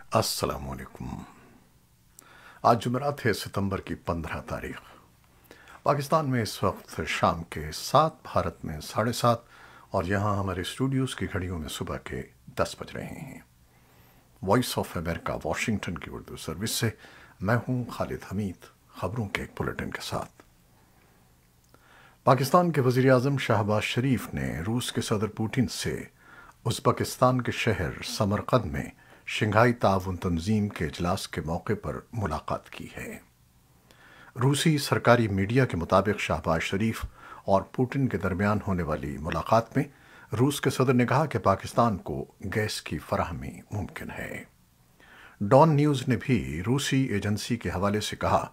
अस्सलामुअलैकुम। आज जुमेरात है, सितंबर की 15 तारीख। पाकिस्तान में इस वक्त शाम के 7, भारत में 7:30 और यहाँ हमारे स्टूडियोज़ की घड़ियों में सुबह के 10 बज रहे हैं। वॉइस ऑफ अमेरिका वाशिंगटन की उर्दू सर्विस से मैं हूँ खालिद हमीद, खबरों के एक बुलेटिन के साथ। पाकिस्तान के वज़ीर आज़म शहबाज शरीफ ने रूस के सदर पुतिन से उज़्बेकिस्तान के शहर समरकंद में शंघाई ताउन तंजीम के इजलास के मौके पर मुलाकात की है। रूसी सरकारी मीडिया के मुताबिक शहबाज शरीफ और पुतिन के दरमियान होने वाली मुलाकात में रूस के सदर ने कहा कि पाकिस्तान को गैस की फराहमी मुमकिन है। डॉन न्यूज़ ने भी रूसी एजेंसी के हवाले से कहा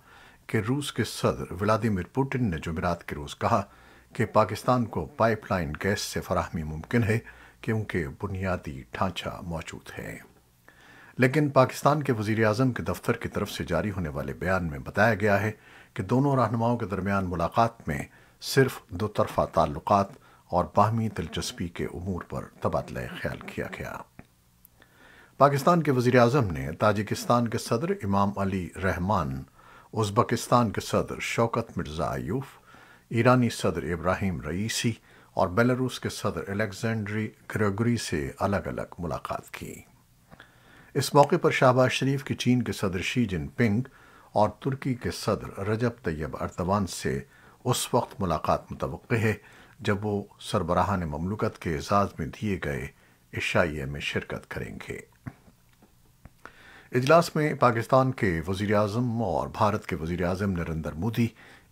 कि रूस के सदर व्लादिमीर पुतिन ने जुमेरात के रोज़ कहा कि पाकिस्तान को पाइपलाइन गैस से फराहमी मुमकिन है क्योंकि बुनियादी ढांचा मौजूद है। लेकिन पाकिस्तान के वज़ीर आज़म के दफ्तर की तरफ से जारी होने वाले बयान में बताया गया है कि दोनों रहनुमाओं के दरमियान मुलाकात में सिर्फ दो तरफ़ा ताल्लुकात और बाहमी दिलचस्पी के उमूर पर तबादला ख्याल किया गया। पाकिस्तान के वज़ीर आज़म ने ताजिकिस्तान के सदर इमाम अली रहमान, उज़्बेकिस्तान के सदर शौकत मिर्ज़ा अयूफ, ईरानी सदर इब्राहिम रईसी और बेलारूस के सदर अलेक्जेंड्री ग्रेगोरी से अलग अलग मुलाकात की। इस मौके पर शहबाज शरीफ की चीन के सदर शी जिनपिंग और तुर्की के सदर रजब तैयब अर्दवान से उस वक्त मुलाकात मुतवक्किह है जब वो सरबराहान ममलुकत के एजाज़ में दिए गए इशाइये में शिरकत करेंगे। इजलास में पाकिस्तान के वज़ीर आज़म और भारत के वज़ीर आज़म नरेंद्र मोदी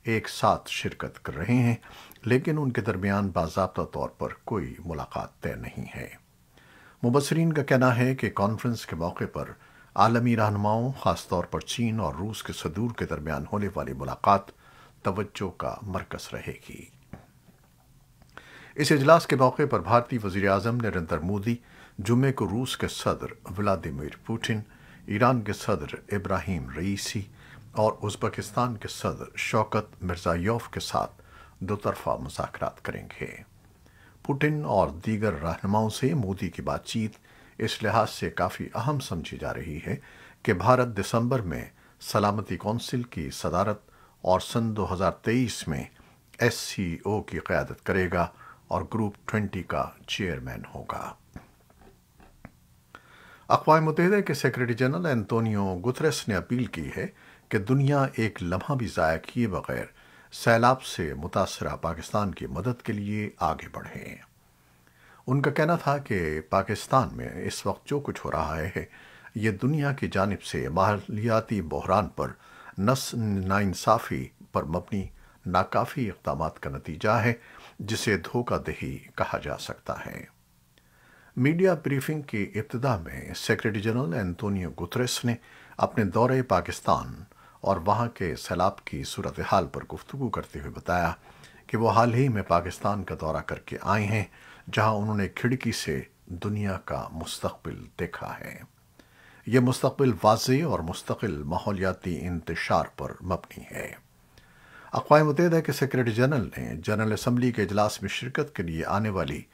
एक साथ शिरकत कर रहे हैं, लेकिन उनके दरमियान बाज़ाब्ता तौर पर कोई मुलाकात तय नहीं है। मुबस्सरीन का कहना है कि कॉन्फ्रेंस के मौके पर आलमी रहनुमाओं, ख़ास तौर पर चीन और रूस के सदूर के दरमियान होने वाली मुलाकात तवज्जो का मरकज़ रहेगी। इस इजलास के मौके पर भारतीय वज़ीर आज़म नरेंद्र मोदी जुम्मे को रूस के सदर व्लादिमीर पुतिन, ईरान के सदर इब्राहिम रईसी और उज़्बेकिस्तान के सदर शौकत मिर्ज़ायोफ के साथ दो तरफ़ा मुज़ाकरात करेंगे। पुतिन और दीगर रहनुमाओं से मोदी की बातचीत इस लिहाज से काफ़ी अहम समझी जा रही है कि भारत दिसंबर में सलामती कौंसिल की सदारत और सन 2023 में SCO की क़यादत करेगा और ग्रुप 20 का चेयरमैन होगा। अक़वाम मुत्तहिदा के सेक्रेटरी जनरल एंटोनियो गुतरेस ने अपील की है कि दुनिया एक लम्हा भी ज़ाया किए बगैर सैलाब से मुतासरा पाकिस्तान की मदद के लिए आगे बढ़े। उनका कहना था कि पाकिस्तान में इस वक्त जो कुछ हो रहा है ये दुनिया की जानिब से माहौलियाती बहरान पर नाइंसाफ़ी पर मबनी नाकाफ़ी इक़दामात का नतीजा है, जिसे धोखाधड़ी कहा जा सकता है। मीडिया ब्रीफिंग की इब्तिदा में सेक्रेटरी जनरल एंटोनियो गुतरेस ने अपने दौरे पाकिस्तान और वहाँ के सैलाब की सूरत हाल पर गुफ्तगू करते हुए बताया कि वो हाल ही में पाकिस्तान का दौरा करके आए हैं, जहाँ उन्होंने खिड़की से दुनिया का मुस्तकबिल देखा है। ये मुस्तकबिल वाज़ेह और मुस्तकिल माहौलियाती इंतशार पर मबनी है। अक़वाम मुत्तहिदा के सेक्रेटरी जनरल ने जनरल असम्बली के इजलास में शिरकत के लिए आने वाली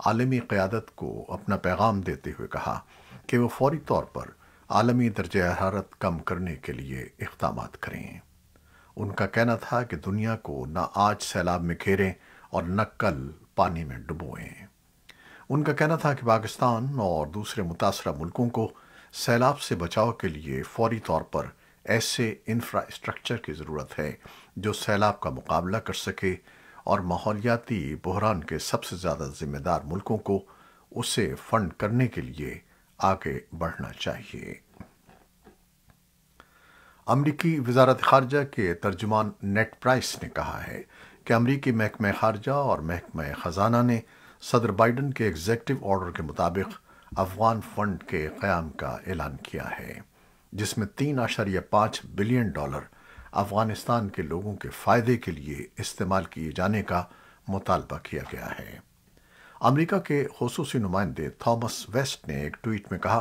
आलमी क़यादत को अपना पैगाम देते हुए कहा कि वो फौरी तौर पर आलमी दर्जा हरारत कम करने के लिए इक़दामात करें। उनका कहना था कि दुनिया को न आज सैलाब में घेरें और न कल पानी में डुबोएं। उनका कहना था कि पाकिस्तान और दूसरे मुतासरा मुल्कों को सैलाब से बचाव के लिए फौरी तौर पर ऐसे इंफ्रास्ट्रक्चर की ज़रूरत है जो सैलाब का मुकाबला कर सके और माहौलियाती बहरान के सबसे ज़्यादा ज़िम्मेदार मुल्कों को उसे फंड करने के लिए आगे बढ़ना चाहिए। अमरीकी वज़ारत ख़ारजा के तर्जुमान नेड प्राइस ने कहा है कि अमरीकी महकमा ख़ारजा और महकमा ख़जाना ने सदर बाइडन के एग्जेक्टिव ऑर्डर के मुताबिक अफ़गान फ़ंड के क़याम का ऐलान किया है, जिसमें $3.5 बिलियन अफ़गानिस्तान के लोगों के फ़ायदे के लिए इस्तेमाल किए जाने का मुतालबा किया गया है। अमेरिका के ख़ुसूसी नुमाइंदे थॉमस वेस्ट ने एक ट्वीट में कहा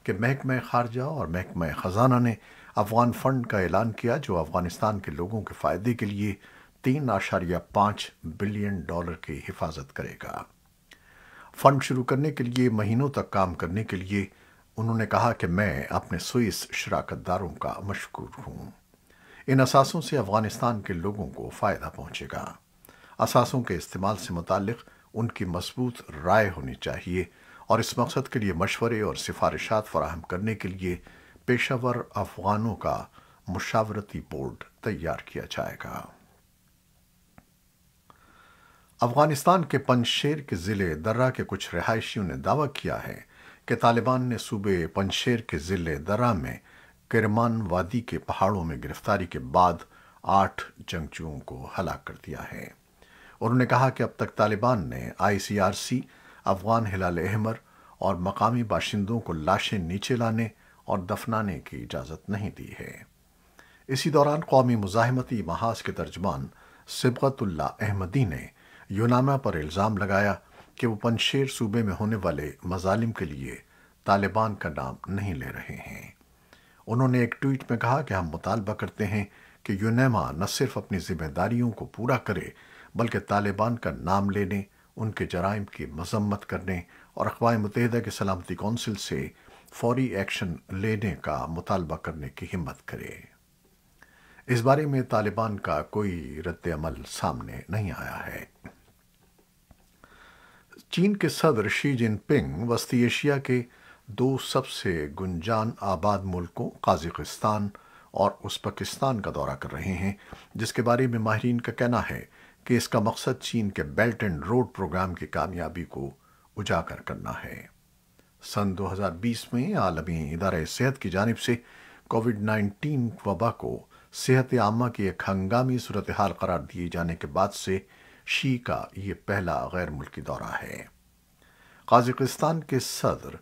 कि महकमा ख़ारजा और महकमा ख़जाना ने अफ़गान फ़ंड का ऐलान किया जो अफ़गानिस्तान के लोगों के फ़ायदे के लिए $3.5 बिलियन की हिफाजत करेगा। फंड शुरू करने के लिए महीनों तक काम करने के लिए انہوں نے کہا کہ میں اپنے سوئس شراکت داروں کا مشکور ہوں۔ ان اثاثوں سے افغانستان کے لوگوں کو فائدہ پہنچے گا۔ اثاثوں کے استعمال سے متعلق ان کی مضبوط رائے ہونی چاہیے اور اس مقصد کے لیے مشورے اور سفارشات فراہم کرنے کے لیے پیشہ ور افغانوں کا مشاورتی بورڈ تیار کیا جائے گا۔ افغانستان کے پنجشیر کے ضلع درہ کے کچھ رہائشیوں نے دعویٰ کیا ہے کہ طالبان نے صوبے پنجشیر کے ضلع درہ میں کرمان وادی کے پہاڑوں میں گرفتاری کے بعد 8 جنگجوؤں کو ہلاک کر دیا ہے۔ انہوں نے کہا کہ اب تک طالبان نے ICRC، افغان ہلال احمر اور مقامی باشندوں کو لاشیں نیچے لانے اور دفنانے کی اجازت نہیں دی ہے۔ اسی دوران قومی مزاحمتی محاذ کے ترجمان صبغت اللہ احمدی نے یوناما پر الزام لگایا کہ وہ پنجشیر صوبے میں ہونے والے مظالم کے لیے طالبان کا نام نہیں لے رہے ہیں۔ انہوں نے ایک ٹویٹ میں کہا کہ ہم مطالبہ کرتے ہیں کہ یوناما نہ صرف اپنی ذمہ داریوں کو پورا کرے بلکہ طالبان کا نام لینے، ان کے جرائم کی مذمت کرنے اور اقوام متحدہ کی سلامتی کونسل سے فوری ایکشن لینے کا مطالبہ کرنے کی ہمت کرے۔ اس بارے میں طالبان کا کوئی رد عمل سامنے نہیں آیا ہے۔ چین کے صدر شی جن پنگ وسطی ایشیا کے 2 سب سے گنجان آباد ملکوں قازقستان اور ازبکستان کا دورہ کر رہے ہیں، جس کے بارے میں ماہرین کا کہنا ہے کہ اس کا مقصد چین کے بیلٹ اینڈ روڈ پروگرام کی کامیابی کو اجاگر کرنا ہے۔ سن 2020 میں عالمی ادارہ صحت کی جانب سے کووڈ-19 وبا کو صحت عامہ کی ایک ہنگامی صورتحال قرار دیے جانے کے بعد سے شی کا یہ پہلا غیر ملکی دورہ ہے۔ قازقستان کے صدر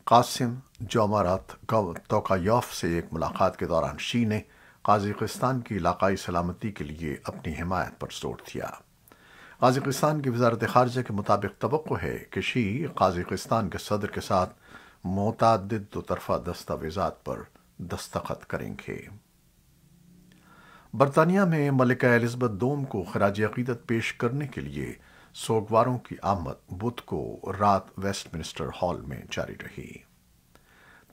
قاسم جومارت توکایوف سے ایک ملاقات کے دوران شی نے قازقستان کی علاقائی سلامتی کے لیے اپنی حمایت پر زور دیا۔ قازقستان کی وزارت خارجہ کے مطابق توقع ہے کہ شی قازقستان کے صدر کے ساتھ متعدد دو طرفہ دستاویزات پر دستخط کریں گے۔ برطانیہ میں ملکہ الزبتھ دوم کو خراج عقیدت پیش کرنے کے لیے سوگواروں کی آمد بدھ کو رات ویسٹ منسٹر ہال میں جاری رہی۔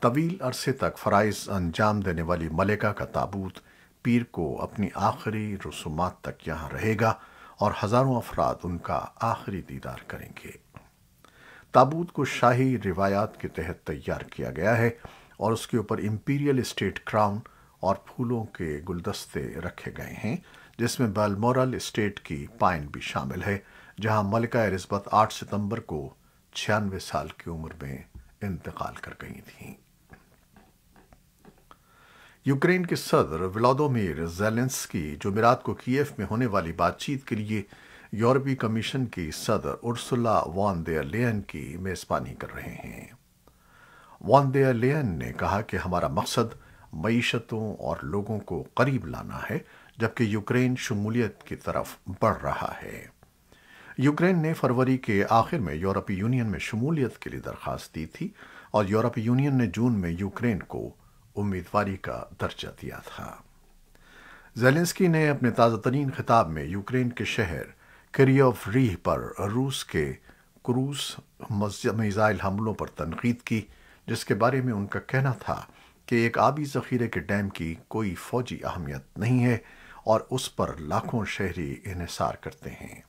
طویل عرصے تک فرائض انجام دینے والی ملکہ کا تابوت پیر کو اپنی آخری رسومات تک یہاں رہے گا اور ہزاروں افراد ان کا آخری دیدار کریں گے۔ تابوت کو شاہی روایات کے تحت تیار کیا گیا ہے اور اس کے اوپر امپیریل اسٹیٹ کراؤن اور پھولوں کے گلدستے رکھے گئے ہیں، جس میں بالمورل اسٹیٹ کی پائن بھی شامل ہے، جہاں ملکہ الزبتھ 8 ستمبر کو 96 سال کی عمر میں انتقال کر گئی تھیں۔ یوکرین کے صدر ولادیمیر زیلنسکی جمعرات کو کیف میں ہونے والی بات چیت کے لیے یورپی کمیشن کی صدر ارسولا وان ڈر لیئن کی میزبانی کر رہے ہیں۔ وان ڈر لیئن نے کہا کہ ہمارا مقصد معیشتوں اور لوگوں کو قریب لانا ہے، جبکہ یوکرین شمولیت کی طرف بڑھ رہا ہے۔ یوکرین نے فروری کے آخر میں یورپی یونین میں شمولیت کے لیے درخواست دی تھی اور یورپی یونین نے جون میں یوکرین کو امیدواری کا درجہ دیا تھا۔ زیلنسکی نے اپنے تازہ ترین خطاب میں یوکرین کے شہر کیریوف ریہ پر روس کے کروز میزائل حملوں پر تنقید کی، جس کے بارے میں ان کا کہنا تھا کہ ایک آبی ذخیرے کے ڈیم کی کوئی فوجی اہمیت نہیں ہے اور اس پر لاکھوں شہری انحصار کرتے ہیں۔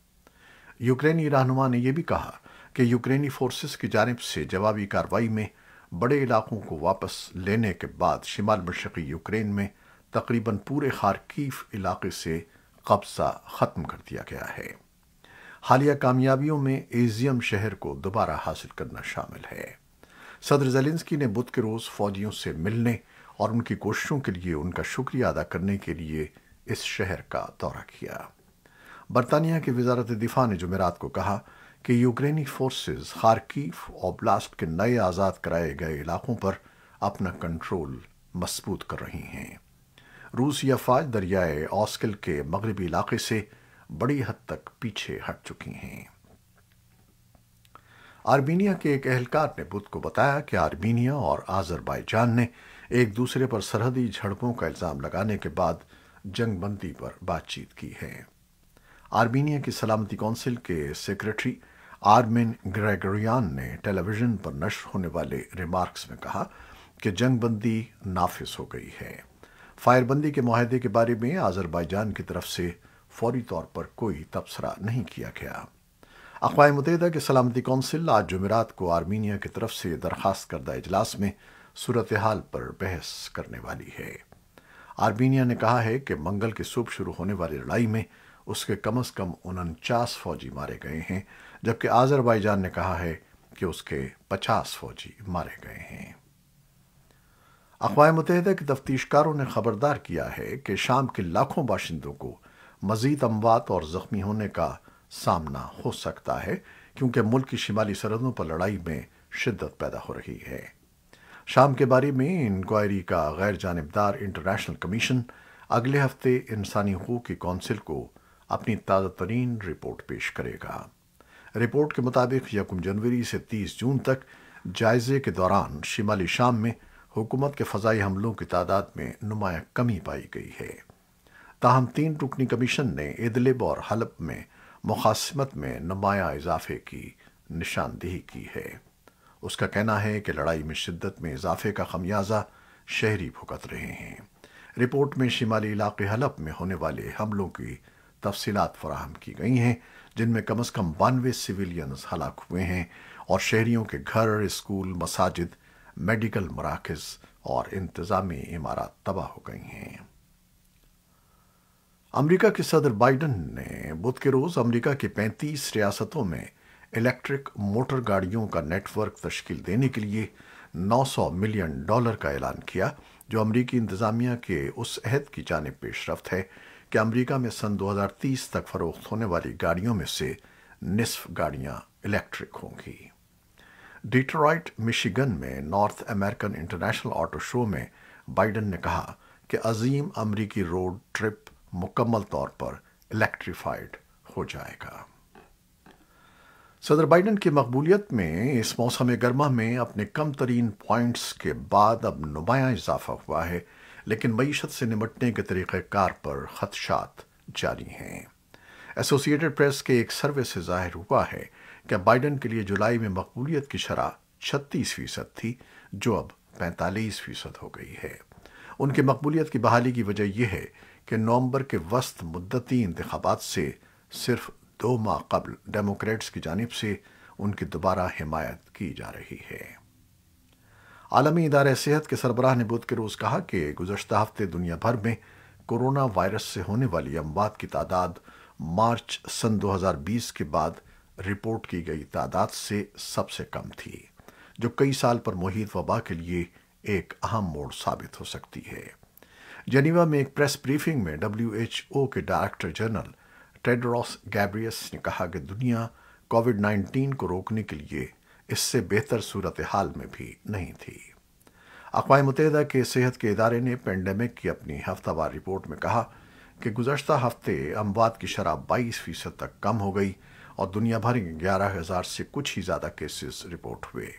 یوکرینی رہنما نے یہ بھی کہا کہ یوکرینی فورسز کی جانب سے جوابی کارروائی میں بڑے علاقوں کو واپس لینے کے بعد شمال مشرقی یوکرین میں تقریباً پورے خارکیف علاقے سے قبضہ ختم کر دیا گیا ہے۔ حالیہ کامیابیوں میں ایزیم شہر کو دوبارہ حاصل کرنا شامل ہے۔ صدر زیلنسکی نے بدھ کے روز فوجیوں سے ملنے اور ان کی کوششوں کے لیے ان کا شکریہ ادا کرنے کے لیے اس شہر کا دورہ کیا۔ برطانیہ کی وزارت دفاع نے جمعرات کو کہا کہ یوکرینی فورسز خارکیف اوبلاست کے نئے آزاد کرائے گئے علاقوں پر اپنا کنٹرول مضبوط کر رہی ہیں۔ روسی افواج دریائے اوسکل کے مغربی علاقے سے بڑی حد تک پیچھے ہٹ چکی ہیں۔ آرمینیا کے ایک اہلکار نے بدھ کو بتایا کہ آرمینیا اور آذربائیجان نے ایک دوسرے پر سرحدی جھڑپوں کا الزام لگانے کے بعد جنگ بندی پر بات چیت کی ہے۔ آرمینیا کی سلامتی کونسل کے سیکریٹری आर्मिन ग्रेगोरियान ने टेलीविजन पर नश्र होने वाले रिमार्क्स में कहा कि जंग बंदी नाफिज हो गई है। फायरबंदी के मुआहदे के बारे में आज़रबाईजान की तरफ से फौरी तौर पर कोई तबसरा नहीं किया गया। अक़वाम मुत्तहिदा की सलामती कौंसिल आज जुमेरात को आर्मीनिया की तरफ से दरखास्त करदा इजलास में सूरत हाल पर बहस करने वाली है। आर्मीनिया ने कहा है कि मंगल की सुबह शुरू होने वाली लड़ाई में उसके कम से कम 49 फौजी मारे गए हैं, जबकि आज़रबाईजान ने कहा है कि उसके 50 फौजी मारे गए हैं। अक़वाम मुत्तहिदा के तफ्तीशकारों ने खबरदार किया है कि शाम के लाखों बाशिंदों को मज़ीद अमवात और ज़ख्मी होने का सामना हो सकता है, क्योंकि मुल्क की शिमाली सरहदों पर लड़ाई में शिद्दत पैदा हो रही है। शाम के बारे में इंक्वायरी का गैर जानिबदार इंटरनेशनल कमीशन अगले हफ्ते इंसानी हुकूक की कौंसिल को अपनी ताज़ा तरीन रिपोर्ट पेश करेगा। रिपोर्ट के मुताबिक 1 जनवरी से 30 जून तक जायजे के दौरान शिमाली शाम में हुकूमत के फ़ज़ाई हमलों की तादाद में नुमाया कमी पाई गई है। ताहम 3 रुकनी कमीशन ने इदलिब और हलब में मुखासिमत में नुमाया इजाफे की निशानदेही की है। उसका कहना है कि लड़ाई में शिद्दत में इजाफे का खमियाजा शहरी भुगत रहे हैं। रिपोर्ट में शिमाली इलाके हलब में होने वाले हमलों की तफसीलात फराहम की गई हैं, जिनमें कम से कम 92 सिविलियंस हलाक हुए हैं और शहरियों के घर, स्कूल, मसाजिद, मेडिकल मराकज़ और इंतज़ामी इमारत तबाह हो गई हैं। अमरीका के सदर बाइडन ने बुध के रोज़ अमरीका की 35 रियासतों में इलेक्ट्रिक मोटर गाड़ियों का नेटवर्क तश्कील देने के लिए $900 मिलियन का ऐलान किया, जो अमरीकी इंतज़ामिया के उस अहद की जानिब पेशरफ्त है कि अमरीका में सन 2030 तक फ़रोख्त होने वाली गाड़ियों में से निस्फ गाड़ियां इलेक्ट्रिक होंगी। डिट्रॉइट, मिशिगन में north American international auto show में बाइडन ने कहा कि अजीम अमरीकी रोड ट्रिप मुकम्मल तौर पर इलेक्ट्रीफाइड हो जाएगा। सदर बाइडन की मकबूलियत में इस मौसम गर्मा में अपने कम तरीन पॉइंट्स के बाद अब नुमाया इजाफा हुआ है, लेकिन मईशत से निमटने के तरीक़ेकार पर खदशात जारी हैं। एसोसिएटेड प्रेस के एक सर्वे से जाहिर हुआ है कि बाइडन के लिए जुलाई में मकबूलियत की शरह 36% थी, जो अब 45% हो गई है। उनकी मकबूलियत की बहाली की वजह यह है कि नवंबर के वस्त मुद्दती इंतखाबात से सिर्फ 2 माह कबल डेमोक्रेट्स की जानिब से उनकी दोबारा हिमायत की जा रही है। आलमी इदारे सेहत के सरबराह ने बुध के रोज़ कहा कि गुज़श्ता हफ्ते दुनिया भर में कोरोना वायरस से होने वाली अमवात की तादाद मार्च सन 2020 के बाद रिपोर्ट की गई तादाद से सबसे कम थी, जो कई साल पर मुहीत वबा के लिए एक अहम मोड़ साबित हो सकती है। जेनीवा में एक प्रेस ब्रीफिंग में WHO के डायरेक्टर जनरल टेड्रोस गैब्रियस ने कहा कि दुनिया कोविड-19 को रोकने के लिए इससे बेहतर सूरत हाल में भी नहीं थी। अक़वाम मुत्तहिदा के सेहत के इदारे ने पेंडेमिक की अपनी हफ्तावार रिपोर्ट में कहा कि गुज़श्ता हफ्ते अमवात की शरह 22% तक कम हो गई और दुनिया भर में 11,000 से कुछ ही ज़्यादा केसेस रिपोर्ट हुए।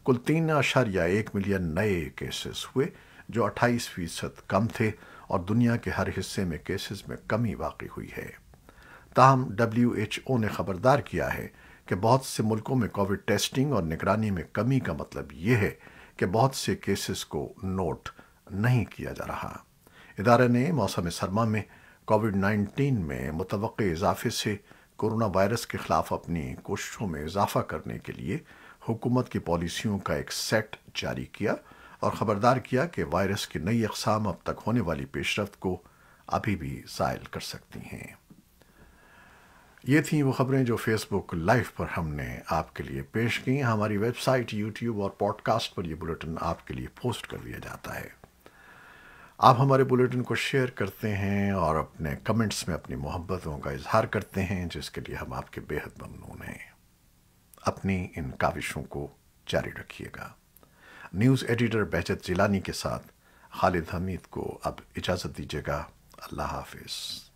कुल 3.1 मिलियन नए केसेस हुए, जो 28% कम थे, और दुनिया के हर हिस्से में केसेस में कमी वाक़ई हुई है। ताहम WHO ने खबरदार किया है कि बहुत से मुल्कों में कोविड टेस्टिंग और निगरानी में कमी का मतलब ये है कि बहुत से केसेस को नोट नहीं किया जा रहा। इदारे ने मौसम सरमा में कोविड-19 में मुतवक्के इजाफे से कोरोना वायरस के खिलाफ अपनी कोशिशों में इजाफा करने के लिए हुकूमत की पॉलिसियों का एक सेट जारी किया और ख़बरदार किया कि वायरस की नई अक़साम अब तक होने वाली पेशरफ्त को अभी भी ज़ायल कर सकती हैं। ये थीं वो ख़बरें जो फेसबुक लाइव पर हमने आपके लिए पेश की। हमारी वेबसाइट, यूट्यूब और पॉडकास्ट पर यह बुलेटिन आपके लिए पोस्ट कर दिया जाता है। आप हमारे बुलेटिन को शेयर करते हैं और अपने कमेंट्स में अपनी मोहब्बतों का इजहार करते हैं, जिसके लिए हम आपके बेहद ममनून हैं। अपनी इन काविशों को जारी रखिएगा। न्यूज़ एडिटर बहजत जिलानी के साथ खालिद हमीद को अब इजाज़त दीजिएगा। अल्लाह हाफिज़।